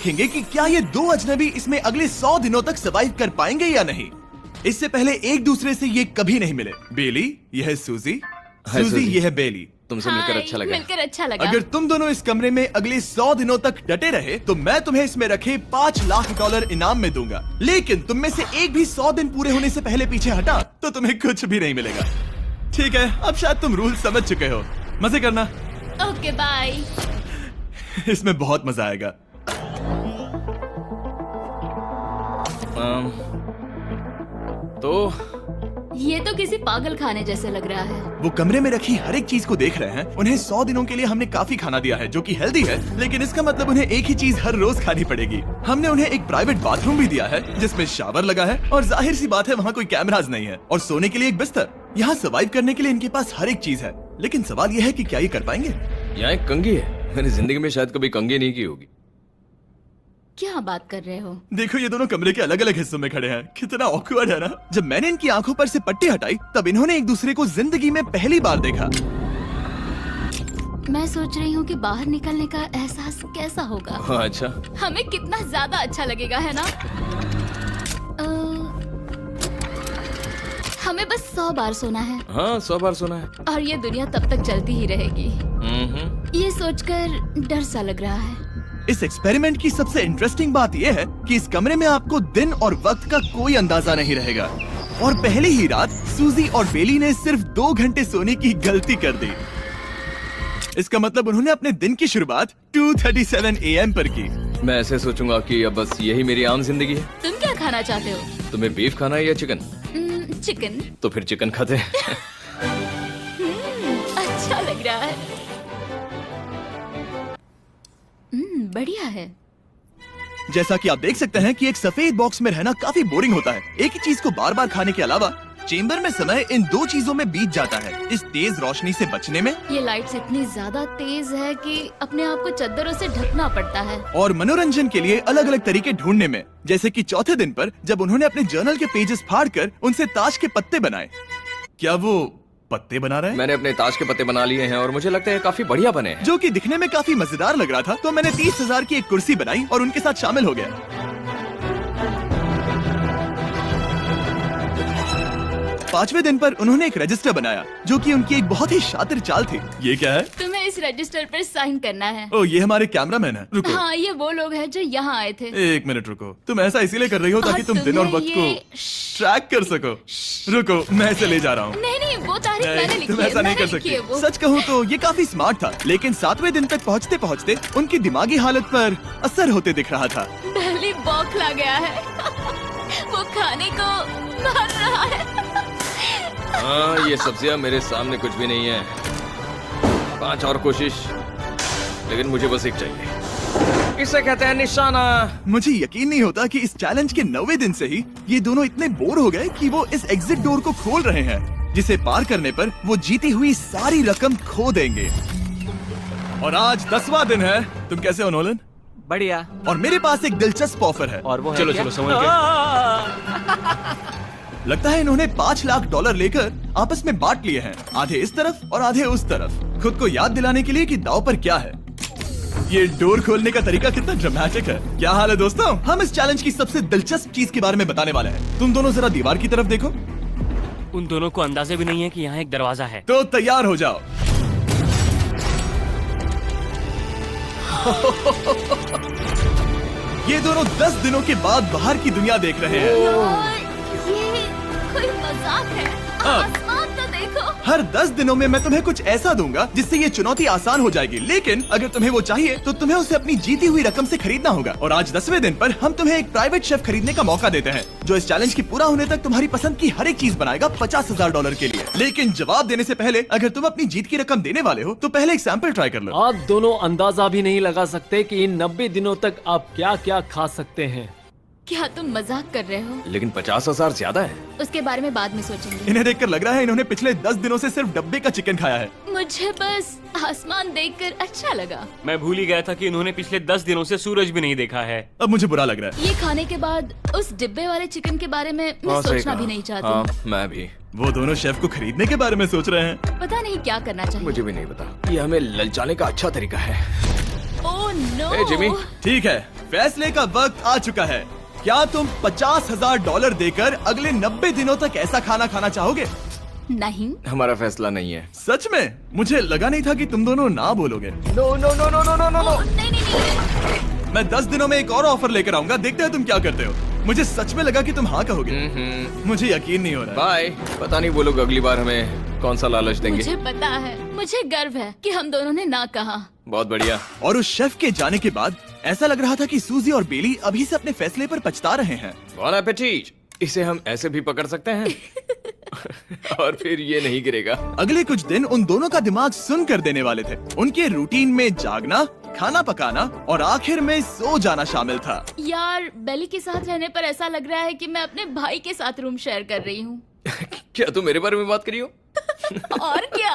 देखेंगे कि क्या ये दो अजनबी इसमें अगले 100 दिनों तक सर्वाइव कर पाएंगे या नहीं। इससे पहले एक दूसरे से ये कभी नहीं मिले। बेली, यह है सूजी, सूजी ये है बेली। तुमसे मिलकर अच्छा लगा। मिलकर अच्छा लगा। अगर तुम दोनों इस कमरे में अगले 100 दिनों तक डटे रहे तो मैं तुम्हें इसमें रखे $5 लाख इनाम में दूंगा। लेकिन तुम में से एक भी 100 दिन पूरे होने से पहले पीछे हटा तो तुम्हें कुछ भी नहीं मिलेगा। ठीक है, अब शायद तुम रूल समझ चुके हो। मजे करना। Okay bye. इसमें बहुत मजा आएगा। तो ये तो किसी पागल खाने जैसे लग रहा है। वो कमरे में रखी हर एक चीज को देख रहे हैं। उन्हें 100 दिनों के लिए हमने काफी खाना दिया है जो कि हेल्दी है, लेकिन इसका मतलब उन्हें एक ही चीज हर रोज खानी पड़ेगी। हमने उन्हें एक प्राइवेट बाथरूम भी दिया है जिसमें शावर लगा है और जाहिर सी बात है वहाँ कोई कैमराज नहीं है, और सोने के लिए एक बिस्तर। यहाँ सर्वाइव करने के लिए इनके पास हर एक चीज है, लेकिन सवाल यह है कि क्या ये कर पाएंगे। यहाँ एक कंघी है। मैंने जिंदगी में शायद कभी कंघी नहीं की होगी। क्या बात कर रहे हो? देखो ये दोनों कमरे के अलग अलग हिस्सों में खड़े हैं। कितना ऑकवर्ड है ना। जब मैंने इनकी आंखों पर से पट्टी हटाई तब इन्होंने एक दूसरे को जिंदगी में पहली बार देखा। मैं सोच रही हूँ कि बाहर निकलने का एहसास कैसा होगा। अच्छा, हमें कितना ज्यादा अच्छा लगेगा, है ना? हमें बस 100 बार सोना है। हाँ 100 बार सोना है। और ये दुनिया तब तक चलती ही रहेगी। ये सोचकर डर सा लग रहा है। इस एक्सपेरिमेंट की सबसे इंटरेस्टिंग बात यह है कि इस कमरे में आपको दिन और वक्त का कोई अंदाजा नहीं रहेगा। और पहली ही रात सूजी और बेली ने सिर्फ 2 घंटे सोने की गलती कर दी। इसका मतलब उन्होंने अपने दिन की शुरुआत 2:37 AM पर की। मैं ऐसे सोचूंगा कि अब बस यही मेरी आम जिंदगी है। तुम क्या खाना चाहते हो? तुम्हें बीफ खाना है या चिकन? चिकन। तो फिर चिकन खाते हैं। अच्छा लग रहा है। बढ़िया है। जैसा कि आप देख सकते हैं कि एक सफेद बॉक्स में रहना काफी बोरिंग होता है। एक ही चीज को बार बार खाने के अलावा चेम्बर में समय इन 2 चीजों में बीत जाता है। इस तेज रोशनी से बचने में, ये लाइट्स इतनी ज्यादा तेज है कि अपने आप को चद्दरों से ढकना पड़ता है, और मनोरंजन के लिए अलग अलग तरीके ढूंढने में। जैसे कि चौथे दिन पर जब उन्होंने अपने जर्नल के पेजेस फाड़कर उनसे ताश के पत्ते बनाए। क्या वो पत्ते बना रहे हैं? मैंने अपने ताश के पत्ते बना लिए हैं और मुझे लगता है काफी बढ़िया बने हैं। जो कि दिखने में काफी मजेदार लग रहा था, तो मैंने 30,000 की एक कुर्सी बनाई और उनके साथ शामिल हो गया। 5वें दिन पर उन्होंने एक रजिस्टर बनाया जो कि उनकी एक बहुत ही शातिर चाल थी। ये क्या है? तुम्हें इस रजिस्टर पर साइन करना है। ओ, ये हमारे कैमरामैन है। रुको। हाँ, ये वो लोग हैं जो यहाँ आए थे। 1 मिनट रुको। तुम ऐसा इसीलिए कर रही हो ताकि तुम दिन और वक्त को ट्रैक कर सको। रुको, मैं इसे ले जा रहा हूँ। नहीं, वो तारीख मैंने लिखी तुम है। ऐसा नहीं कर सकती। सच कहूँ तो ये काफी स्मार्ट था, लेकिन 7वें दिन तक पहुँचते पहुँचते उनकी दिमागी हालत पर असर होते दिख रहा था। डली बौखला गया है। वो खाने को मार रहा है। हाँ, ये सब्जियां मेरे सामने कुछ भी नहीं है। 5 और कोशिश, लेकिन मुझे बस एक चाहिए। इसे कहते हैं निशाना। मुझे यकीन नहीं होता कि इस चैलेंज के 9वें दिन से ही ये दोनों इतने बोर हो गए कि वो इस एग्जिट डोर को खोल रहे हैं, जिसे पार करने पर वो जीती हुई सारी रकम खो देंगे। और आज 10वां दिन है। तुम कैसे हो नोलन? बढ़िया। और मेरे पास एक दिलचस्प ऑफर है। और वो है चलो क्या? चलो समझ गए। लगता है इन्होंने $5 लाख लेकर आपस में बांट लिए हैं, आधे इस तरफ और आधे उस तरफ, खुद को याद दिलाने के लिए कि दांव पर क्या है। ये डोर खोलने का तरीका कितना ड्रामेटिक है। क्या हाल है दोस्तों? हम इस चैलेंज की सबसे दिलचस्प चीज के बारे में बताने वाले हैं। तुम दोनों जरा दीवार की तरफ देखो। उन दोनों को अंदाजा भी नहीं है कि यहाँ एक दरवाजा है। तो तैयार हो जाओ। ये दोनों 10 दिनों के बाद बाहर की दुनिया देख रहे हैं। ये कोई मजाक है? आसमान तो देखो। हर 10 दिनों में मैं तुम्हें कुछ ऐसा दूंगा जिससे ये चुनौती आसान हो जाएगी, लेकिन अगर तुम्हें वो चाहिए तो तुम्हें उसे अपनी जीती हुई रकम से खरीदना होगा। और आज 10वें दिन पर हम तुम्हें एक प्राइवेट शेफ खरीदने का मौका देते हैं जो इस चैलेंज की पूरा होने तक तुम्हारी पसंद की हर एक चीज बनाएगा $50,000 के लिए। लेकिन जवाब देने से पहले अगर तुम अपनी जीत की रकम देने वाले हो तो पहले एक सैंपल ट्राई कर लो। आप दोनों अंदाजा भी नहीं लगा सकते कि इन 90 दिनों तक आप क्या क्या खा सकते हैं। क्या तुम मजाक कर रहे हो? लेकिन 50,000 ज्यादा है। उसके बारे में बाद में सोचेंगे। इन्हें देखकर लग रहा है इन्होंने पिछले 10 दिनों से सिर्फ डब्बे का चिकन खाया है। मुझे बस आसमान देखकर अच्छा लगा। मैं भूल ही गया था कि उन्होंने पिछले 10 दिनों से सूरज भी नहीं देखा है। अब मुझे बुरा लग रहा है। ये खाने के बाद उस डिब्बे वाले चिकन के बारे में मैं सोचना भी नहीं चाहती। हाँ, मैं भी। वो दोनों शेफ को खरीदने के बारे में सोच रहे हैं। पता नहीं क्या करना चाहिए। मुझे भी नहीं पता। ये हमें ललचाने का अच्छा तरीका है। Oh no. ए, जिमी। ठीक है, फैसले का वक्त आ चुका है। क्या तुम $50,000 देकर अगले 90 दिनों तक ऐसा खाना खाना चाहोगे? नहीं। हमारा फैसला नहीं है। सच में? मुझे लगा नहीं था कि तुम दोनों ना बोलोगे। No no no no no no no. Oh, नहीं नहीं नहीं। मैं 10 दिनों में एक और ऑफर लेकर आऊंगा, देखते हैं तुम क्या करते हो। मुझे सच में लगा कि तुम हाँ कहोगे। मुझे यकीन नहीं हो रहा। बाय। पता नहीं वो लोग अगली बार हमें कौन सा लालच देंगे। मुझे पता है, मुझे गर्व है कि हम दोनों ने ना कहा। बहुत बढ़िया। और उस शेफ के जाने के बाद ऐसा लग रहा था कि सूजी और बेली अभी से अपने फैसले पर पछता रहे हैं। बॉन एपेटीट। इसे हम ऐसे भी पकड़ सकते हैं और फिर ये नहीं गिरेगा। अगले कुछ दिन उन दोनों का दिमाग सुन कर देने वाले थे। उनके रूटीन में जागना, खाना पकाना और आखिर में सो जाना शामिल था। यार, बेली के साथ रहने पर ऐसा लग रहा है कि मैं अपने भाई के साथ रूम शेयर कर रही हूँ। क्या तुम मेरे बारे में बात करी हो? और क्या।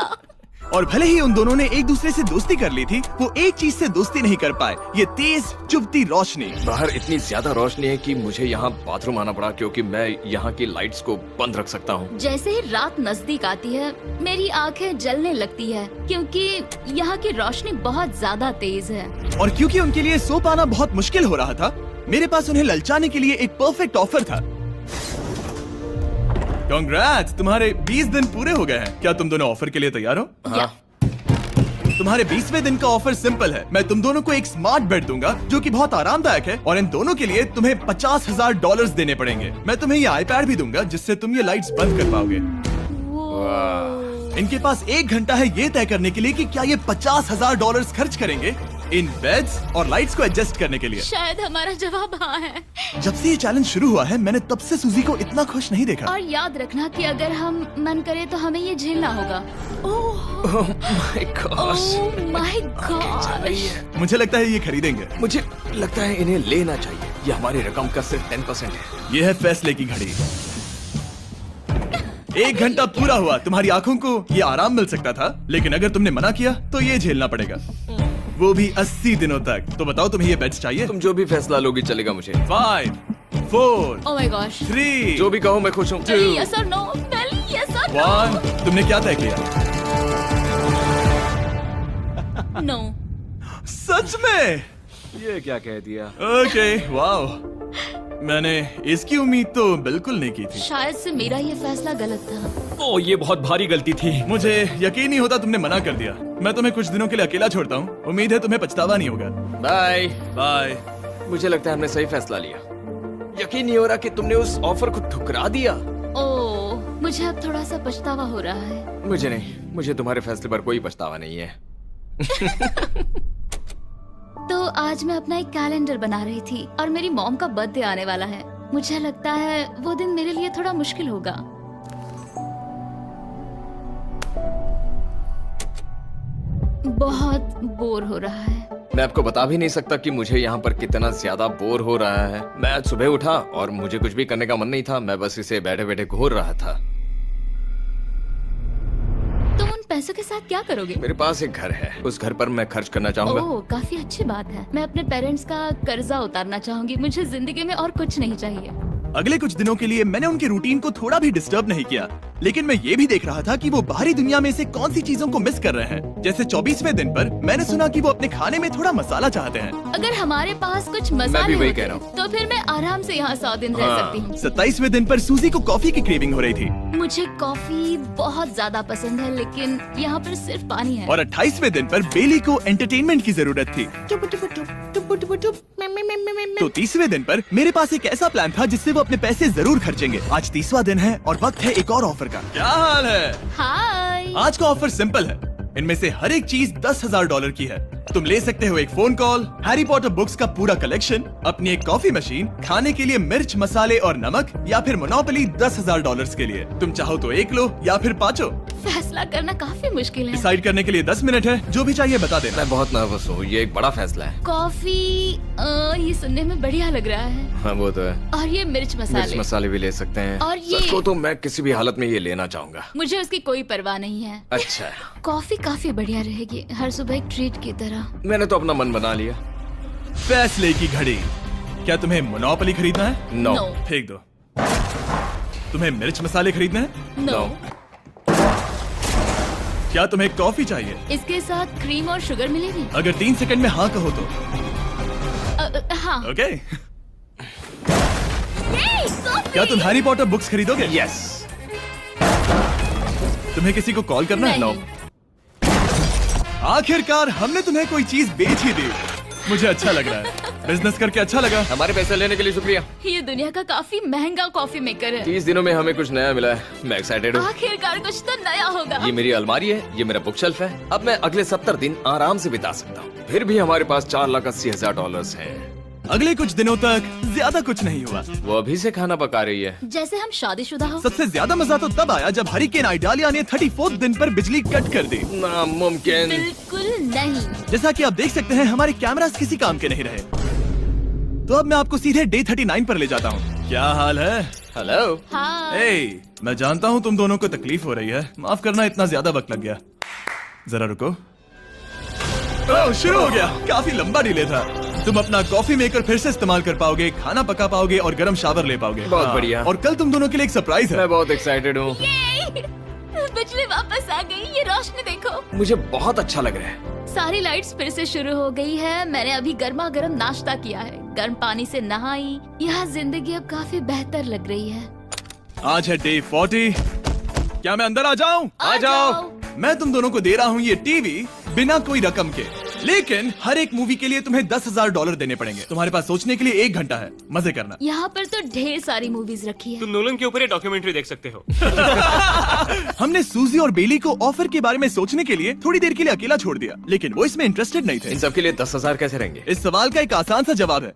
और भले ही उन दोनों ने एक दूसरे से दोस्ती कर ली थी, वो एक चीज से दोस्ती नहीं कर पाए, ये तेज चुभती रोशनी। बाहर इतनी ज्यादा रोशनी है कि मुझे यहाँ बाथरूम आना पड़ा क्योंकि मैं यहाँ की लाइट्स को बंद रख सकता हूँ। जैसे ही रात नजदीक आती है, मेरी आंखें जलने लगती है क्योंकि यहाँ की रोशनी बहुत ज्यादा तेज है। और क्योंकि उनके लिए सो पाना बहुत मुश्किल हो रहा था, मेरे पास उन्हें ललचाने के लिए एक परफेक्ट ऑफर था। कांग्रेट्स, तुम्हारे 20 दिन पूरे हो गए हैं। क्या तुम दोनों ऑफर के लिए तैयार हो? हाँ। तुम्हारे 20वें दिन का ऑफर सिंपल है। मैं तुम दोनों को एक स्मार्ट बेड दूंगा जो कि बहुत आरामदायक है, और इन दोनों के लिए तुम्हें $50,000 देने पड़ेंगे। मैं तुम्हें ये आईपैड भी दूंगा जिससे तुम ये लाइट्स बंद कर पाओगे। इनके पास 1 घंटा है ये तय करने के लिए कि क्या ये $50,000 खर्च करेंगे इन बेड्स और लाइट्स को एडजस्ट करने के लिए। शायद हमारा जवाब हाँ है। जब से ये चैलेंज शुरू हुआ है, मैंने तब से सूजी को इतना खुश नहीं देखा। और याद रखना कि अगर हम मन करे तो हमें ये झेलना होगा। Oh my God. मुझे लगता है ये खरीदेंगे। मुझे लगता है इन्हें लेना चाहिए। ये हमारी रकम का सिर्फ 10% है। ये है फैसले की घड़ी। 1 घंटा पूरा हुआ, तुम्हारी आंखों को ये आराम मिल सकता था, लेकिन अगर तुमने मना किया तो ये झेलना पड़ेगा, वो भी 80 दिनों तक। तो बताओ, तुम्हें ये बेड्स चाहिए? तुम जो भी फैसला लोगी चलेगा मुझे। 5, 4, ओह माय गॉश। 3, जो भी कहो मैं खुश हूँ। यस और नो। बेली, यस और 1। तुमने क्या तय किया? नो। सच में? ये क्या कह दिया? Okay, wow. मैंने इसकी उम्मीद तो बिल्कुल नहीं की थी। शायद से मेरा ये फैसला गलत था। ओ, ये बहुत भारी गलती थी। मुझे यकीन नहीं होता तुमने मना कर दिया। मैं तुम्हें कुछ दिनों के लिए अकेला छोड़ता हूँ। उम्मीद है तुम्हें पछतावा नहीं होगा। Bye bye. मुझे लगता है हमने सही फैसला लिया। यकीन नहीं हो रहा कि तुमने उस ऑफर को ठुकरा दिया। ओह, मुझे अब थोड़ा सा पछतावा हो रहा है। मुझे नहीं, मुझे तुम्हारे फैसले पर कोई पछतावा नहीं है। तो आज मैं अपना एक कैलेंडर बना रही थी और मेरी मॉम का बर्थडे आने वाला है। मुझे लगता है वो दिन मेरे लिए थोड़ा मुश्किल होगा। बहुत बोर हो रहा है। मैं आपको बता भी नहीं सकता कि मुझे यहाँ पर कितना ज्यादा बोर हो रहा है। मैं आज सुबह उठा और मुझे कुछ भी करने का मन नहीं था। मैं बस इसे बैठे बैठे घूर रहा था। तुम उन पैसों के साथ क्या करोगे? मेरे पास एक घर है, उस घर पर मैं खर्च करना चाहूंगा। ओह, काफी अच्छी बात है। मैं अपने पेरेंट्स का कर्जा उतारना चाहूंगी। मुझे जिंदगी में और कुछ नहीं चाहिए। अगले कुछ दिनों के लिए मैंने उनके रूटीन को थोड़ा भी डिस्टर्ब नहीं किया, लेकिन मैं ये भी देख रहा था कि वो बाहरी दुनिया में से कौन सी चीजों को मिस कर रहे हैं। जैसे 24वें दिन पर मैंने सुना कि वो अपने खाने में थोड़ा मसाला चाहते हैं। अगर हमारे पास कुछ मैं भी मसाले वही होते कह रहा हूँ। तो फिर मैं आराम से यहाँ 100 दिन रह सकती हूँ। 27वें दिन पर सूजी को कॉफी की क्रेविंग हो रही थी। मुझे कॉफी बहुत ज्यादा पसंद है, लेकिन यहाँ पर सिर्फ पानी है। और 28वें दिन पर बेली को एंटरटेनमेंट की जरूरत थी। तो 30वें दिन पर मेरे पास एक ऐसा प्लान था जिससे वो अपने पैसे जरूर खर्चेंगे। आज 30वां दिन है और वक्त है एक और ऑफर का। क्या हाल है? हाय। आज का ऑफर सिंपल है। इनमें से हर एक चीज $10,000 की है। तुम ले सकते हो एक phone call, Harry Potter books का पूरा कलेक्शन, अपनी एक कॉफी मशीन, खाने के लिए मिर्च, मसाले और नमक, या फिर मोनोपोली $10,000 के लिए। तुम चाहो तो एक लो या फिर पांचों। फैसला करना काफी मुश्किल है। डिसाइड करने के लिए 10 मिनट है। जो भी चाहिए बता देना। मैं बहुत नर्वस हूँ। ये एक बड़ा फैसला है। कॉफी, ये सुनने में बढ़िया लग रहा है। हाँ वो तो है। और ये मिर्च मिर्च मसाले। मसाले भी ले सकते हैं। और ये- सच को तो मैं किसी भी हालत में ये लेना चाहूंगा। मुझे उसकी कोई परवाह नहीं है। अच्छा, कॉफी काफी बढ़िया रहेगी, हर सुबह एक ट्रीट की तरह। मैंने तो अपना मन बना लिया। फैसले की घड़ी। क्या तुम्हें मोनोपोली खरीदना है? नो। No. फेंक दो। तुम्हें मिर्च मसाले खरीदना है? नो। क्या तुम्हें कॉफी चाहिए? इसके साथ क्रीम और शुगर मिलेगी? अगर 3 सेकंड में हाँ कहो तो। हाँ। ओके। कॉफी! क्या तुम हैरी पॉटर बुक्स खरीदोगे? यस। तुम्हें किसी को कॉल करना है? नहीं। आखिरकार हमने तुम्हें कोई चीज बेच ही दी। मुझे अच्छा लग रहा है। बिजनेस करके अच्छा लगा। हमारे पैसे लेने के लिए शुक्रिया। ये दुनिया का काफी महंगा कॉफी मेकर है। 30 दिनों में हमें कुछ नया मिला है। मैं एक्साइटेड हूँ। आखिरकार कुछ तो नया होगा। ये मेरी अलमारी है, ये मेरा बुक शेल्फ है। अब मैं अगले 70 दिन आराम से बिता सकता हूँ। फिर भी हमारे पास $4,80,000 हैं। अगले कुछ दिनों तक ज्यादा कुछ नहीं हुआ। वो अभी से खाना पका रही है। जैसे हम शादीशुदा हो। सबसे ज्यादा मजा तो तब आया जब हरिकेन आइडालिया ने 34 दिन पर बिजली कट कर दी। नामुमकिन। बिल्कुल नहीं। जैसा कि आप देख सकते हैं हमारे कैमरास किसी काम के नहीं रहे। तो अब मैं आपको सीधे डे 39 पर ले जाता हूँ। क्या हाल है? हेलो। हाँ। ए, मैं जानता हूँ तुम दोनों को तकलीफ हो रही है। माफ करना इतना ज्यादा वक्त लग गया। जरा रुको। ओह, शुरू हो गया। काफी लंबा डिले था। तुम अपना कॉफी मेकर फिर से इस्तेमाल कर पाओगे, खाना पका पाओगे और गर्म शावर ले पाओगे। बहुत बढ़िया। और कल तुम दोनों के लिए एक सरप्राइज है। मैं बहुत एक्साइटेड हूँ। बिजली वापस आ गई। ये रोशनी देखो। मुझे बहुत अच्छा लग रहा है। सारी लाइट्स फिर से शुरू हो गई है। मैंने अभी गर्मा गर्म नाश्ता किया है, गर्म पानी से नहाई। यहाँ जिंदगी अब काफी बेहतर लग रही है। आज है डे 40। क्या मैं अंदर आ जाऊं? आ जाओ। मैं तुम दोनों को दे रहा हूँ ये टीवी बिना कोई रकम के, लेकिन हर एक मूवी के लिए तुम्हें $10,000 देने पड़ेंगे। तुम्हारे पास सोचने के लिए 1 घंटा है। मजे करना। यहाँ पर तो ढेर सारी मूवीज रखी है। तुम नोलन के ऊपर ये डॉक्यूमेंट्री देख सकते हो। हमने सूजी और बेली को ऑफर के बारे में सोचने के लिए थोड़ी देर के लिए अकेला छोड़ दिया, लेकिन वो इसमें इंटरेस्टेड नहीं थे। इन सब के लिए 10,000 कैसे रहेंगे? इस सवाल का एक आसान सा जवाब है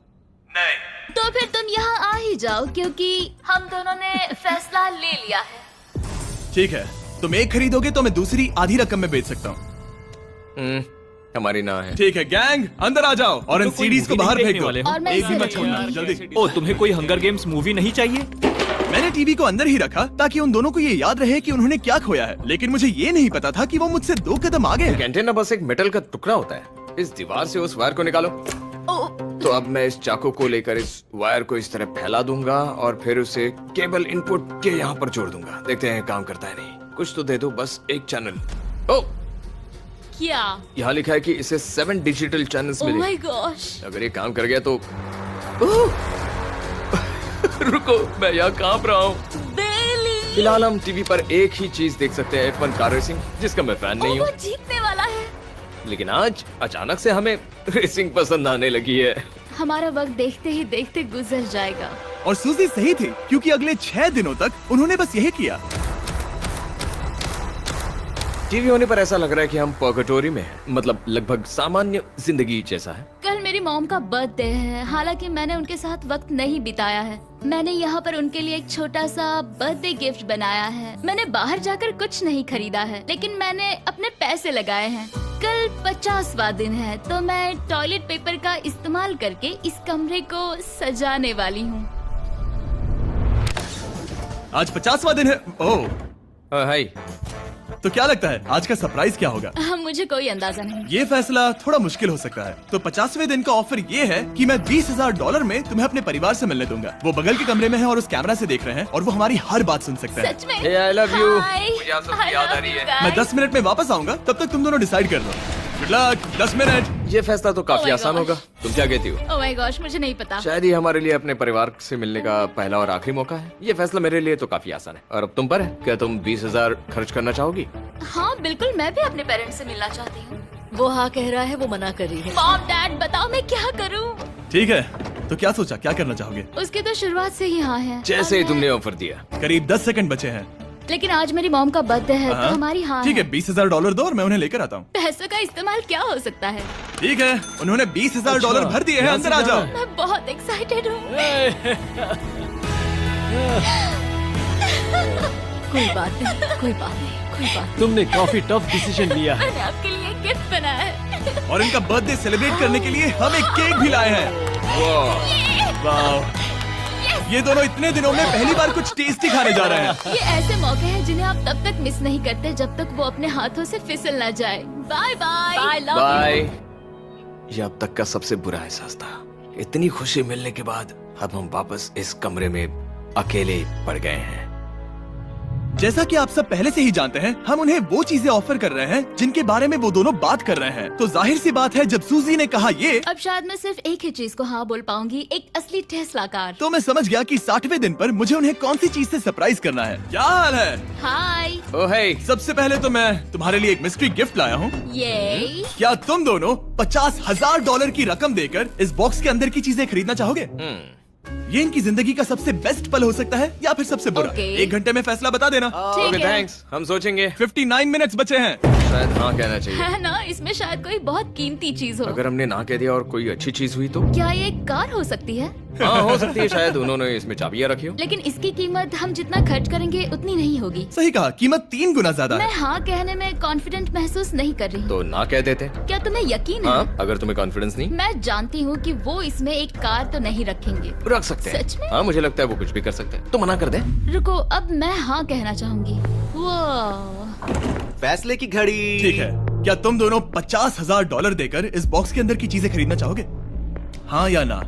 नहीं। तो फिर तुम यहाँ आ ही जाओ, क्योंकि हम दोनों ने फैसला ले लिया है। ठीक है, तुम एक खरीदोगे तो मैं दूसरी आधी रकम में बेच सकता हूँ। हमारी ना है। ठीक है गैंग, अंदर आ जाओ और इन तो कोई सीडीज को movie बाहर नहीं फेंक देखने दो। वाले हो? और मैं एक भी इसे मत छोड़ना, रखूंगी। जल्दी। ओ, तुम्हें कोई हंगर गेम्स मूवी नहीं चाहिए? मैंने टीवी को अंदर ही रखा ताकि उन दोनों को ये याद रहे कि उन्होंने क्या खोया है, लेकिन मुझे ये नहीं पता था कि वो मुझसे 2 कदम आगे एक हैं। एंटेना बस एक मेटल का टुकड़ा होता है। इस दीवार से उस वायर को निकालो। तो अब मैं इस चाकू को लेकर इस वायर को इस तरह फैला दूंगा और फिर उसे केबल इनपुट के यहाँ पर जोड़ दूंगा। देखते हैं काम करता है नहीं। कुछ तो दे दो, बस एक चैनल। ओ, क्या? यहाँ लिखा है कि इसे 7 डिजिटल चैनल्स ओह मिले। My gosh. अगर ये काम कर गया तो रुको, मैं यहाँ कांप रहा हूँ। बेली। फिलहाल हम टीवी पर एक ही चीज देख सकते हैं, F1 कार रेसिंग, जिसका मैं फैन नहीं वो हूँ। जीतने वाला है। लेकिन आज अचानक से हमें रेसिंग पसंद आने लगी है। हमारा वक्त देखते ही देखते गुजर जाएगा। और सूजी सही थी, क्योंकि अगले 6 दिनों तक उन्होंने बस यही किया। टीवी होने पर ऐसा लग रहा है कि हम पर्गेटोरी में हैं, मतलब लगभग सामान्य जिंदगी जैसा है। कल मेरी मॉम का बर्थडे है, हालांकि मैंने उनके साथ वक्त नहीं बिताया है। मैंने यहाँ पर उनके लिए एक छोटा सा बर्थडे गिफ्ट बनाया है। मैंने बाहर जाकर कुछ नहीं खरीदा है, लेकिन मैंने अपने पैसे लगाए हैं। कल 50वां दिन है, तो मैं टॉयलेट पेपर का इस्तेमाल करके इस कमरे को सजाने वाली हूँ। आज 50वां दिन है। ओह, हाय। तो क्या लगता है आज का सरप्राइज क्या होगा? मुझे कोई अंदाजा नहीं। ये फैसला थोड़ा मुश्किल हो सकता है। तो 50वें दिन का ऑफर ये है कि मैं $20,000 में तुम्हें अपने परिवार से मिलने दूंगा। वो बगल के कमरे में है और उस कैमरा से देख रहे हैं और वो हमारी हर बात सुन सकते हैं। सच में? Hey, I love you. Hi. मुझे आप सबकी I याद आ love रही you है। guys. मैं 10 मिनट में वापस आऊंगा, तब तक तुम दोनों डिसाइड कर लो। Good luck. 10 मिनट। ये फैसला तो Oh काफी my आसान gosh. होगा। तुम क्या कहती हो? ओह माय गॉश, मुझे नहीं पता। शायद ये हमारे लिए अपने परिवार से मिलने का पहला और आखिरी मौका है। ये फैसला मेरे लिए तो काफी आसान है। और अब तुम पर है। क्या तुम 20,000 खर्च करना चाहोगी? हाँ बिल्कुल, मैं भी अपने पेरेंट्स से मिलना चाहती हूँ। वो हाँ कह रहा है, वो मना कर रही है। मॉम डैड बताओ मैं क्या करूँ? ठीक है, तो क्या सोचा, क्या करना चाहोगे? उसके तो शुरुआत से ही हाँ है। जैसे ही और तुमने ऑफर दिया। करीब 10 सेकंड बचे हैं। लेकिन आज मेरी मॉम का बर्थडे है, हाँ। तो हमारी हाँ ठीक है, $20,000 दो और मैं उन्हें लेकर आता हूँ। पैसों का इस्तेमाल क्या हो सकता है? ठीक है, उन्होंने $20,000 भर दिए हैं। अंदर आ जाओ। मैं बहुत एक्साइटेड हूँ। कोई बात नहीं, कोई बात नहीं, कोई बात नहीं। तुमने काफी टफ डिसीजन लिया है। मैंने आपके लिए गिफ्ट बनाया है। और इनका बर्थडे सेलिब्रेट करने के लिए हम एक केक भी लाए हैं। वाह, ये दोनों इतने दिनों में पहली बार कुछ टेस्टी खाने जा रहे हैं। ये ऐसे मौके हैं जिन्हें आप तब तक मिस नहीं करते जब तक वो अपने हाथों से फिसल ना जाए। Bye bye. Bye, love bye. You. ये अब तक का सबसे बुरा एहसास था। इतनी खुशी मिलने के बाद अब हम वापस इस कमरे में अकेले पड़ गए हैं। जैसा कि आप सब पहले से ही जानते हैं, हम उन्हें वो चीजें ऑफर कर रहे हैं जिनके बारे में वो दोनों बात कर रहे हैं। तो जाहिर सी बात है, जब सूजी ने कहा ये, अब शायद मैं सिर्फ एक ही चीज को हाँ बोल पाऊंगी, एक असली टेस्ला कार। तो मैं समझ गया कि 60वें दिन पर मुझे उन्हें कौन सी चीज से सरप्राइज करना है। क्या हाल है? हाय। ओह हे, सबसे पहले तो मैं तुम्हारे लिए एक मिस्ट्री गिफ्ट लाया हूँ। ये क्या तुम दोनों $50,000 की रकम देकर इस बॉक्स के अंदर की चीजें खरीदना चाहोगे? ये इनकी जिंदगी का सबसे बेस्ट पल हो सकता है या फिर सबसे बुरा। Okay. 1 घंटे में फैसला बता देना। ठीक ओके है। थैंक्स, हम सोचेंगे। 59 मिनट्स बचे हैं। शायद हाँ कहना चाहिए। है ना, इसमें शायद कोई बहुत कीमती चीज हो। अगर हमने ना कह दिया और कोई अच्छी चीज हुई तो? क्या ये एक कार हो सकती है? हाँ हो सकती है, शायद उन्होंने इसमें चाबियां रखी हो। लेकिन इसकी कीमत हम जितना खर्च करेंगे उतनी नहीं होगी। सही कहा, कीमत 3 गुना ज्यादा मैं है। हाँ कहने में कॉन्फिडेंट महसूस नहीं कर रही। तो ना कह देते। क्या तुम्हें यकीन है? हाँ, अगर तुम्हें कॉन्फिडेंस नहीं, मैं जानती हूँ कि वो इसमें एक कार तो नहीं रखेंगे। रख सकते हैं। सच में? हाँ मुझे लगता है वो कुछ भी कर सकते हैं। तो मना कर दे। रुको, अब मैं हाँ कहना चाहूंगी। वो फैसले की घड़ी। ठीक है, क्या तुम दोनों $50,000 देकर इस बॉक्स के अंदर की चीजें खरीदना चाहोगे? हाँ या ना?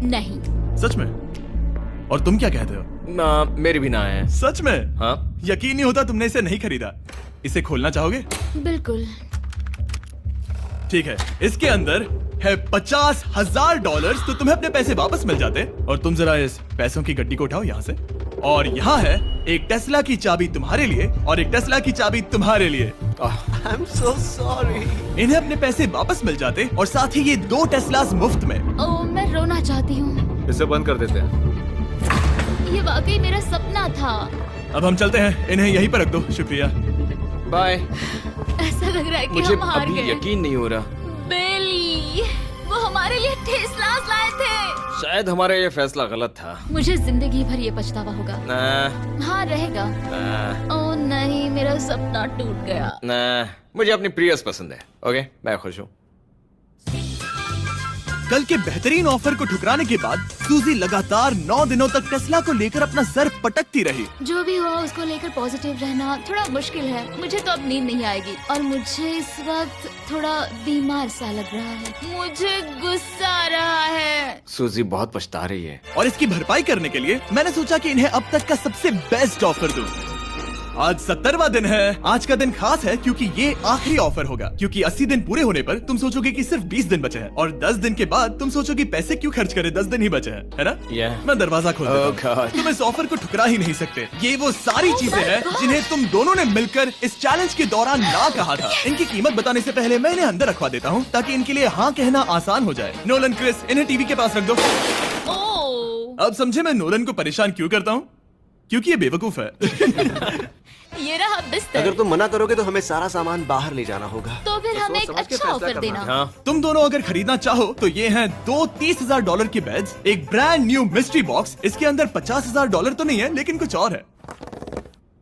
नहीं। सच में? और तुम क्या कहते हो? ना, मेरी भी ना है। सच में? हाँ यकीन नहीं होता तुमने इसे नहीं खरीदा। इसे खोलना चाहोगे? बिल्कुल। ठीक है, इसके अंदर है $50,000, तो तुम्हें अपने पैसे वापस मिल जाते। और तुम जरा इस पैसों की गड्डी को उठाओ यहाँ से। और यहाँ है एक टेस्ला की चाबी तुम्हारे लिए और एक टेस्ला की चाबी तुम्हारे लिए। I am so sorry. इन्हें अपने पैसे वापस मिल जाते और साथ ही ये 2 टेस्लास मुफ्त में। ओह, मैं रोना चाहती हूँ। इसे बंद कर देते हैं। ये वाकई मेरा सपना था। अब हम चलते हैं, इन्हें यहीं पर रख दो। शुक्रिया। बाय। ऐसा लग रहा है कि मुझे हम हार अभी गए। यकीन नहीं हो रहा। बेली, वो हमारे लिए टेस्लास लाए थे। शायद हमारा ये फैसला गलत था। मुझे जिंदगी भर ये पछतावा होगा। ना, हाँ रहेगा। ना, ओह नहीं, मेरा सपना टूट गया। ना, मुझे अपनी प्रियस पसंद है। ओके, मैं खुश हूँ। कल के बेहतरीन ऑफर को ठुकराने के बाद सूजी लगातार 9 दिनों तक टेस्ला को लेकर अपना सर पटकती रही। जो भी हुआ उसको लेकर पॉजिटिव रहना थोड़ा मुश्किल है। मुझे तो अब नींद नहीं आएगी और मुझे इस वक्त थोड़ा बीमार सा लग रहा है। मुझे गुस्सा आ रहा है। सूजी बहुत पछता रही है। और इसकी भरपाई करने के लिए मैंने सोचा कि इन्हें अब तक का सबसे बेस्ट ऑफर दूं। आज 70वां दिन है। आज का दिन खास है क्योंकि ये आखिरी ऑफर होगा। क्योंकि 80 दिन पूरे होने पर तुम सोचोगे कि सिर्फ 20 दिन बचे हैं और 10 दिन के बाद तुम सोचोगे पैसे क्यों खर्च करें, 10 दिन ही बचे हैं, है ना? Yeah. मैं दरवाजा खोल देता Oh, हूं। God. तुम इस ऑफर को ठुकरा ही नहीं सकते। ये वो सारी चीजें हैं जिन्हें तुम दोनों ने मिलकर इस चैलेंज के दौरान ना कहा था। इनकी कीमत बताने से पहले मैं इन्हें अंदर रखवा देता हूँ ताकि इनके लिए हाँ कहना आसान हो जाए। नोलन, क्रिस, इन्हें टीवी के पास रख दो। ओह, अब समझे मैं नोलन को परेशान क्यों करता हूँ? क्योंकि ये बेवकूफ है। ये रहा बिस्तर। अगर तुम मना करोगे तो हमें सारा सामान बाहर ले जाना होगा। तो फिर हमें एक समझ के अच्छा फैसला ऑफर करना देना। हाँ, तुम दोनों अगर खरीदना चाहो तो ये हैं 2 $30,000 के बेड्स, एक ब्रांड न्यू मिस्ट्री बॉक्स। इसके अंदर $50,000 तो नहीं है लेकिन कुछ और है।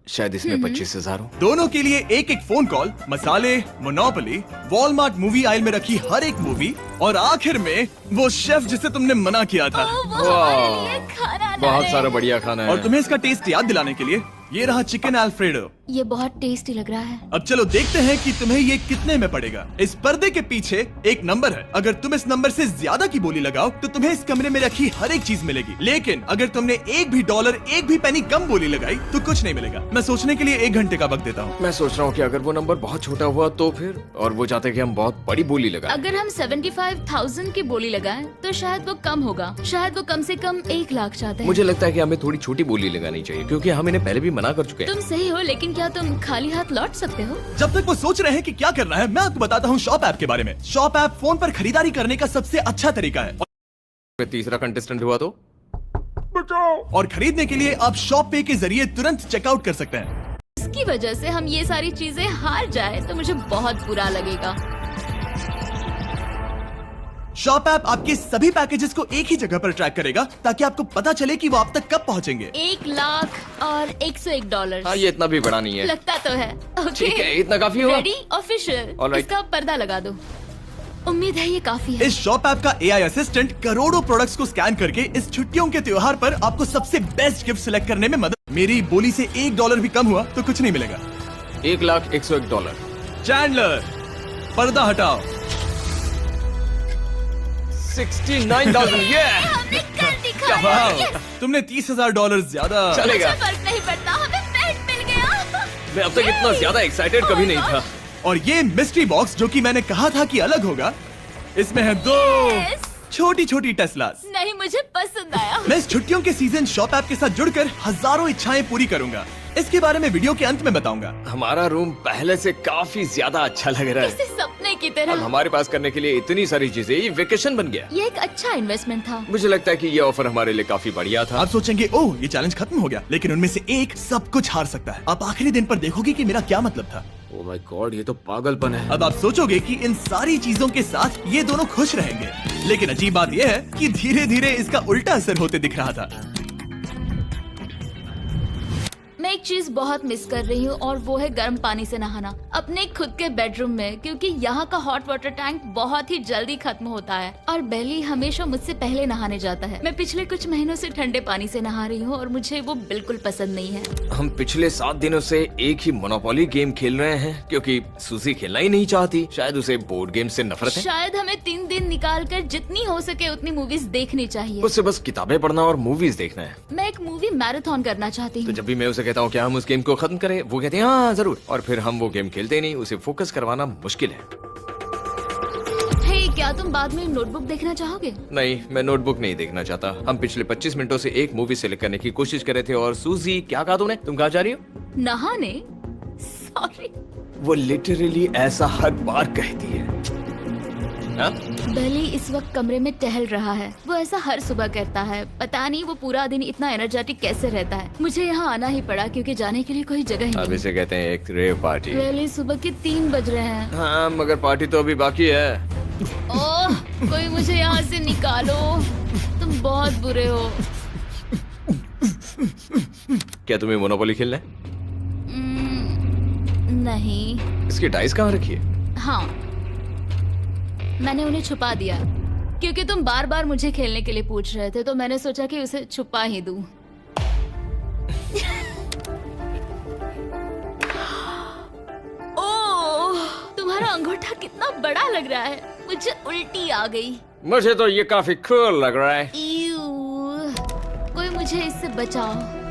शायद इसमें 25,000 हो। दोनों के लिए एक एक फोन कॉल, मसाले, मोनोपोली, वॉलमार्ट मूवी आइल में रखी हर एक मूवी और आखिर में वो शेफ जिसे तुमने मना किया था। ओह, वो हमारे लिए खाना ला बहुत रहे सारा हैं। बढ़िया खाना है। और तुम्हें इसका टेस्ट याद दिलाने के लिए ये रहा चिकन अल्फ्रेडो। ये बहुत टेस्टी लग रहा है। अब चलो देखते हैं कि तुम्हें ये कितने में पड़ेगा। इस पर्दे के पीछे एक नंबर है। अगर तुम इस नंबर से ज्यादा की बोली लगाओ तो तुम्हें इस कमरे में रखी हर एक चीज मिलेगी। लेकिन अगर तुमने एक भी डॉलर, एक भी पेनी कम बोली लगाई तो कुछ नहीं मिलेगा। मैं सोचने के लिए 1 घंटे का वक्त देता हूँ। मैं सोच रहा हूँ कि अगर वो नंबर बहुत छोटा हुआ तो फिर, और वो चाहते कि हम बहुत बड़ी बोली लगाएं। अगर हम 75,000 की बोली लगाएं तो शायद वो कम होगा। शायद वो कम से कम 1 लाख चाहते हैं। मुझे लगता है कि हमें थोड़ी छोटी बोली लगानी चाहिए क्योंकि हम इन्हें पहले भी मना कर चुके हैं। तुम सही हो, लेकिन क्या तुम खाली हाथ लौट सकते हो? जब तक वो सोच रहे हैं कि क्या करना है, मैं आपको बताता हूँ शॉप ऐप के बारे में। शॉप ऐप फोन पर खरीदारी करने का सबसे अच्छा तरीका है। फिर तीसरा कंटेस्टेंट हुआ तो और खरीदने के लिए आप शॉप पे के जरिए तुरंत चेकआउट कर सकते हैं। इसकी वजह से हम ये सारी चीजें हार जाए तो मुझे बहुत बुरा लगेगा। शॉप ऐप आपके सभी पैकेजेस को एक ही जगह पर ट्रैक करेगा ताकि आपको पता चले कि वो आप तक कब पहुंचेंगे। 1 लाख और $101। हाँ, ये इतना भी बड़ा नहीं है। लगता तो है। ओके, ठीक है, इतना काफी हुआ। Ready, official. Alright. इसका पर्दा लगा दो। उम्मीद है ये काफी है। इस शॉप ऐप का AI असिस्टेंट करोड़ों प्रोडक्ट्स को स्कैन करके इस छुट्टियों के त्योहार पर आपको सबसे बेस्ट गिफ्ट सिलेक्ट करने में मदद। मेरी बोली से $1 भी कम हुआ तो कुछ नहीं मिलेगा। $1,01,000। चैंडलर, पर्दा हटाओ। 69,000। ये हमने कर दिखाया। वाह, तुमने $30,000 ज्यादा। चलेगा। मुझे फर्क नहीं पड़ता, हमें बेड मिल मैं अब तक इतना ज्यादा एक्साइटेड कभी नहीं था। और ये मिस्ट्री बॉक्स जो कि मैंने कहा था कि अलग होगा, इसमें है 2 छोटी छोटी टेस्लास। नहीं, मुझे पसंद आया। मैं इस छुट्टियों के सीजन शॉप ऐप के साथ जुड़कर हजारों इच्छाएं पूरी करूंगा। इसके बारे में वीडियो के अंत में बताऊंगा। हमारा रूम पहले से काफी ज्यादा अच्छा लग रहा है। इसे सपने की अब तरह। हमारे पास करने के लिए इतनी सारी चीजें, ये वेकेशन बन गया। ये एक अच्छा इन्वेस्टमेंट था। मुझे लगता है कि ये ऑफर हमारे लिए काफी बढ़िया था। आप सोचेंगे ओह ये चैलेंज खत्म हो गया, लेकिन उनमें से एक सब कुछ हार सकता है। आप आखिरी दिन पर देखोगे कि मेरा क्या मतलब था। ओह माय गॉड, ये तो पागलपन है। अब आप सोचोगे कि इन सारी चीजों के साथ ये दोनों खुश रहेंगे, लेकिन अजीब बात यह है कि धीरे धीरे इसका उल्टा असर होते दिख रहा था। मैं एक चीज बहुत मिस कर रही हूँ और वो है गर्म पानी से नहाना अपने खुद के बेडरूम में, क्योंकि यहाँ का हॉट वाटर टैंक बहुत ही जल्दी खत्म होता है और बेली हमेशा मुझसे पहले नहाने जाता है। मैं पिछले कुछ महीनों से ठंडे पानी से नहा रही हूँ और मुझे वो बिल्कुल पसंद नहीं है। हम पिछले 7 दिनों से एक ही मोनोपोली गेम खेल रहे हैं क्योंकि सूजी खेलना ही नहीं चाहती। शायद उसे बोर्ड गेम से नफरत है। शायद हमें 3 दिन निकाल कर जितनी हो सके उतनी मूवीज देखनी चाहिए। उसे बस किताबें पढ़ना और मूवीज देखना है। मैं एक मूवी मैराथन करना चाहती तो हूँ। जब भी मैं उसे कहता हूँ क्या हम उस गेम को खत्म करें, वो कहते हैं हाँ जरूर, और फिर हम वो गेम खेलते ही नहीं। उसे फोकस करवाना मुश्किल है। हे, क्या तुम बाद में नोटबुक देखना चाहोगे? नहीं, मैं नोटबुक नहीं देखना चाहता। हम पिछले 25 मिनटों से एक मूवी सेलेक्ट करने की कोशिश कर रहे थे। और सूजी, क्या कहा तूने? तुम कहाँ जा रही हो? नहाने? सॉरी। वो लिटरली ऐसा हर बार कहती है। हाँ? बेली इस वक्त कमरे में टहल रहा है। वो ऐसा हर सुबह करता है। पता नहीं वो पूरा दिन इतना एनर्जेटिक कैसे रहता है। मुझे यहाँ आना ही पड़ा क्योंकि जाने के लिए कोई जगह ही अब नहीं। इसे कहते हैं एक रेव पार्टी। बेली, सुबह के 3 बज रहे हैं। हाँ, मगर पार्टी तो अभी बाकी है। ओह, कोई मुझे यहाँ से निकालो। तुम बहुत बुरे हो। क्या तुम्हें मोनोपोली खेलना है? नहीं। इसकी डाइस कहाँ रखी है? हाँ, मैंने उन्हें छुपा दिया क्योंकि तुम बार बार मुझे खेलने के लिए पूछ रहे थे, तो मैंने सोचा कि उसे छुपा ही दूं। ओह, तुम्हारा अंगूठा कितना बड़ा लग रहा है। मुझे उल्टी आ गई। मुझे तो ये काफी कूल लग रहा है। ईऊ, कोई मुझे इससे बचाओ।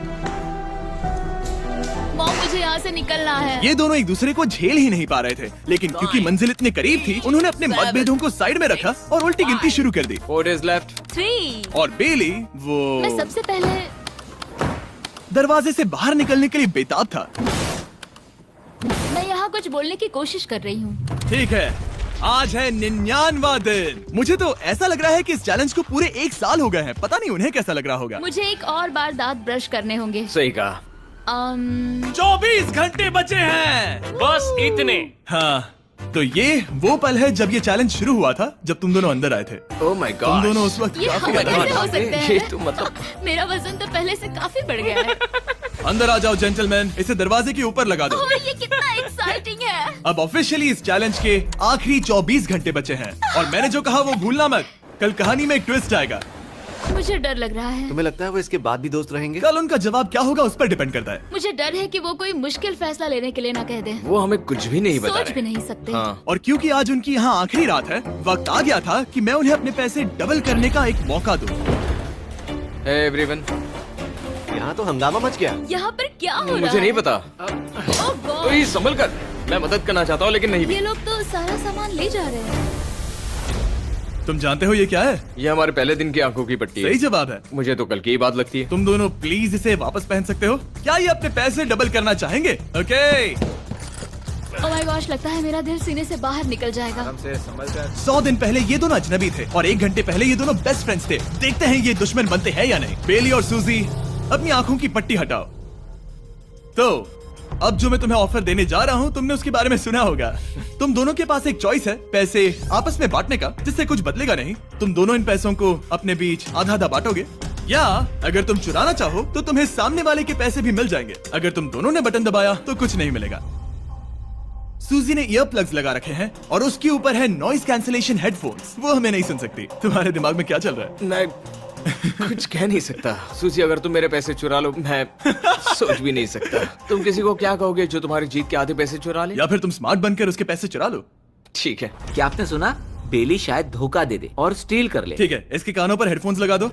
मॉम, मुझे यहाँ से निकलना है। ये दोनों एक दूसरे को झेल ही नहीं पा रहे थे, लेकिन क्योंकि मंजिल इतने करीब थी, उन्होंने अपने मतभेदों को साइड में रखा और उल्टी गिनती शुरू कर दी। 4 days left। 3। और बेली मैं वो सबसे पहले दरवाजे से बाहर निकलने के लिए बेताब था। मैं यहाँ कुछ बोलने की कोशिश कर रही हूँ। ठीक है, आज है 99वां दिन। मुझे तो ऐसा लग रहा है कि इस चैलेंज को पूरे 1 साल हो गए हैं। पता नहीं उन्हें कैसा लग रहा होगा। मुझे एक और बार दांत ब्रश करने होंगे। सही कहा। 24 घंटे बचे हैं। बस इतने। हाँ, तो ये वो पल है जब ये चैलेंज शुरू हुआ था, जब तुम दोनों अंदर आए थे। ओह माय तुम गॉड। दोनों उस वक्त ये काफी हम अदरक कैसे हो थे। सकते हैं? ये तो मतलब मेरा वजन तो पहले से काफी बढ़ गया है। अंदर आ जाओ जेंटलमैन, इसे दरवाजे के ऊपर लगा दो। ओह, ये कितना एक्साइटिंग है। अब ऑफिशियली इस चैलेंज के आखिरी 24 घंटे बचे हैं, और मैंने जो कहा वो भूलना मत। कल कहानी में एक ट्विस्ट आएगा। मुझे डर लग रहा है। तुम्हें लगता है वो इसके बाद भी दोस्त रहेंगे? कल उनका जवाब क्या होगा उस पर डिपेंड करता है। मुझे डर है कि वो कोई मुश्किल फैसला लेने के लिए ना कह दे। वो हमें कुछ भी नहीं बता सोच रहे। भी नहीं सकते। हाँ। और क्योंकि आज उनकी यहाँ आखिरी रात है, वक्त आ गया था कि मैं उन्हें अपने पैसे डबल करने का एक मौका दूं। Hey everyone। यहाँ तो हंगामा मच गया। यहाँ पर क्या हो रहा है? मुझे नहीं पता। ओह गॉड, तो ये संभल कर। मैं मदद करना चाहता हूँ लेकिन नहीं भी। ये लोग तो सारा सामान ले जा रहे हैं। तुम जानते हो ये क्या है? ये हमारे पहले दिन की आंखों की पट्टी है। सही जवाब है। मुझे तो कल की ही बात लगती है। तुम दोनों प्लीज इसे वापस पहन सकते हो? क्या ये अपने पैसे डबल करना चाहेंगे? ओके। ओह माय गॉश, लगता है मेरा दिल सीने से बाहर निकल जाएगा। 100 दिन पहले ये दोनों अजनबी थे और 1 घंटे पहले ये दोनों बेस्ट फ्रेंड्स थे। देखते हैं ये दुश्मन बनते हैं या नहीं। बेली और सूजी, अपनी आंखों की पट्टी हटाओ। तो अब जो मैं तुम्हें ऑफर देने जा रहा हूँ, तुमने उसके बारे में सुना होगा। तुम दोनों के पास एक चॉइस है, पैसे आपस में बांटने का, जिससे कुछ बदलेगा नहीं। तुम दोनों इन पैसों को अपने बीच आधा आधा बांटोगे, या अगर तुम चुराना चाहो तो तुम्हें सामने वाले के पैसे भी मिल जाएंगे। अगर तुम दोनों ने बटन दबाया तो कुछ नहीं मिलेगा। सूजी ने ईयर प्लग्स लगा रखे हैं और उसके ऊपर है नॉइस कैंसिलेशन हेडफोन्स। वो हमें नहीं सुन सकती। तुम्हारे दिमाग में क्या चल रहा है? मैं कुछ कह नहीं सकता। सूजी, अगर तुम मेरे पैसे चुरा लो, मैं सोच भी नहीं सकता। तुम किसी को क्या कहोगे जो तुम्हारी जीत के आधे पैसे चुरा ले? या फिर तुम स्मार्ट बनकर उसके पैसे चुरा लो। ठीक है। क्या आपने सुना? बेली शायद धोखा दे दे और स्टील कर ले। ठीक है, इसके कानों पर हेडफोन्स लगा दो।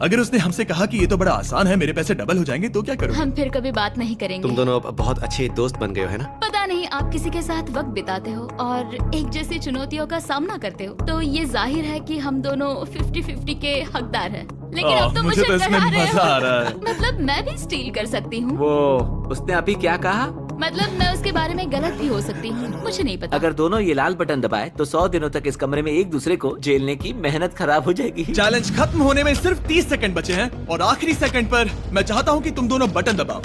अगर उसने हमसे कहा कि ये तो बड़ा आसान है, मेरे पैसे डबल हो जाएंगे, तो क्या करूँ? हम फिर कभी बात नहीं करेंगे। तुम दोनों अब बहुत अच्छे दोस्त बन गए हो, है ना? पता नहीं, आप किसी के साथ वक्त बिताते हो और एक जैसी चुनौतियों का सामना करते हो, तो ये जाहिर है कि हम दोनों 50-50 के हकदार हैं। लेकिन अब तो मुझे तो इसमें डरा रहे मजा आ हो। रहा है। मतलब मैं भी स्टील कर सकती हूँ। वो उसने अभी क्या कहा? मतलब मैं उसके बारे में गलत भी हो सकती हूँ, मुझे नहीं पता। अगर दोनों ये लाल बटन दबाए तो 100 दिनों तक इस कमरे में एक दूसरे को झेलने की मेहनत खराब हो जाएगी। चैलेंज खत्म होने में सिर्फ 30 सेकंड बचे हैं और आखिरी सेकंड पर मैं चाहता हूँ कि तुम दोनों बटन दबाओ।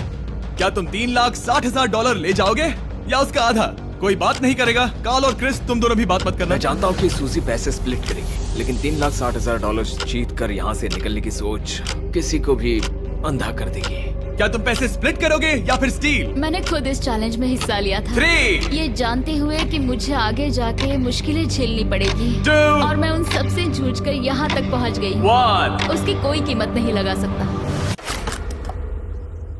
क्या तुम $3,60,000 ले जाओगे या उसका आधा? कोई बात नहीं करेगा। कार्ल और क्रिस, तुम दोनों भी बात मत करना। मैं जानता हूँ कि सूजी पैसे स्प्लिट करेगी, लेकिन $3,60,000 जीत कर यहाँ से निकलने की सोच किसी को भी अंधा कर देगी। क्या तुम पैसे स्प्लिट करोगे या फिर स्टील? मैंने खुद इस चैलेंज में हिस्सा लिया था, 3, ये जानते हुए कि मुझे आगे जाके मुश्किलें झेलनी पड़ेगी 2, और मैं उन सब से जूझकर यहाँ तक पहुँच गई हूँ। 1। उसकी कोई कीमत नहीं लगा सकता।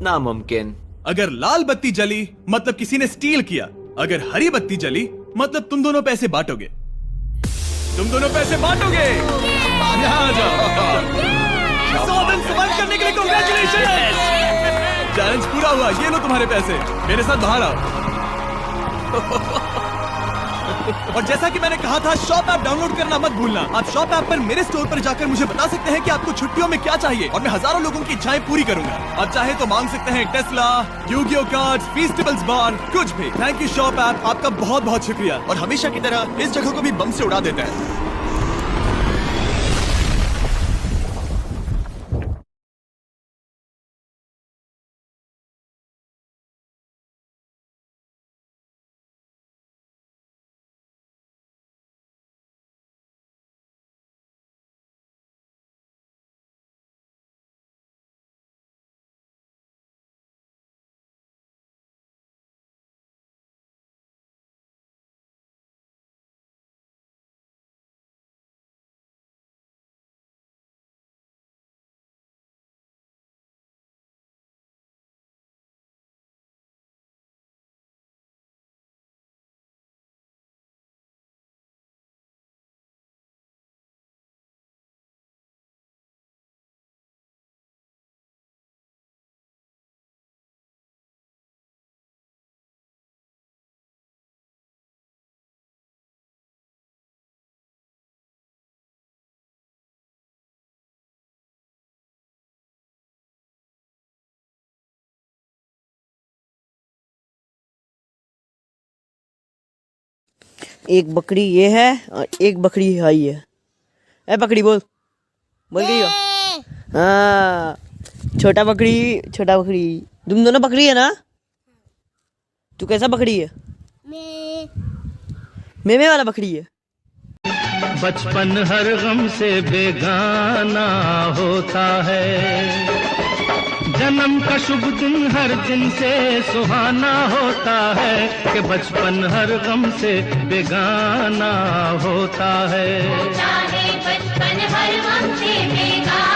नामुमकिन। अगर लाल बत्ती जली मतलब किसी ने स्टील किया, अगर हरी बत्ती जली मतलब तुम दोनों पैसे बांटोगे। तुम दोनों पैसे बांटोगे। यहाँ आ जाओ। 100 दिन सर्वाइव करने के लिए कांग्रेचुलेशन। चैलेंज पूरा हुआ, ये लो तुम्हारे पैसे, मेरे साथ बाहर आओ। और जैसा कि मैंने कहा था, शॉप ऐप डाउनलोड करना मत भूलना। आप शॉप ऐप पर मेरे स्टोर पर जाकर मुझे बता सकते हैं कि आपको छुट्टियों में क्या चाहिए और मैं हजारों लोगों की इच्छाएं पूरी करूंगा। आप चाहे तो मांग सकते हैं टेस्ला, यूगियो कार्ड्स, फेस्टिवल्स बार, कुछ भी। थैंक यू शॉप ऐप, आपका बहुत बहुत शुक्रिया। और हमेशा की तरह इस जगह को भी बम से उड़ा देता है। एक बकरी ये है और एक बकरी है ये। ए बकरी बोल गई हो? हाँ, छोटा बकरी। तुम दोनों बकरी है ना? तू कैसा बकरी है? मैं वाला बकरी है। बचपन हर गम से बेगाना होता है, जन्म का शुभ दिन हर दिन से सुहाना होता है, कि बचपन हर गम से बेगाना होता है। चाहे बचपन हर गम से बेगाना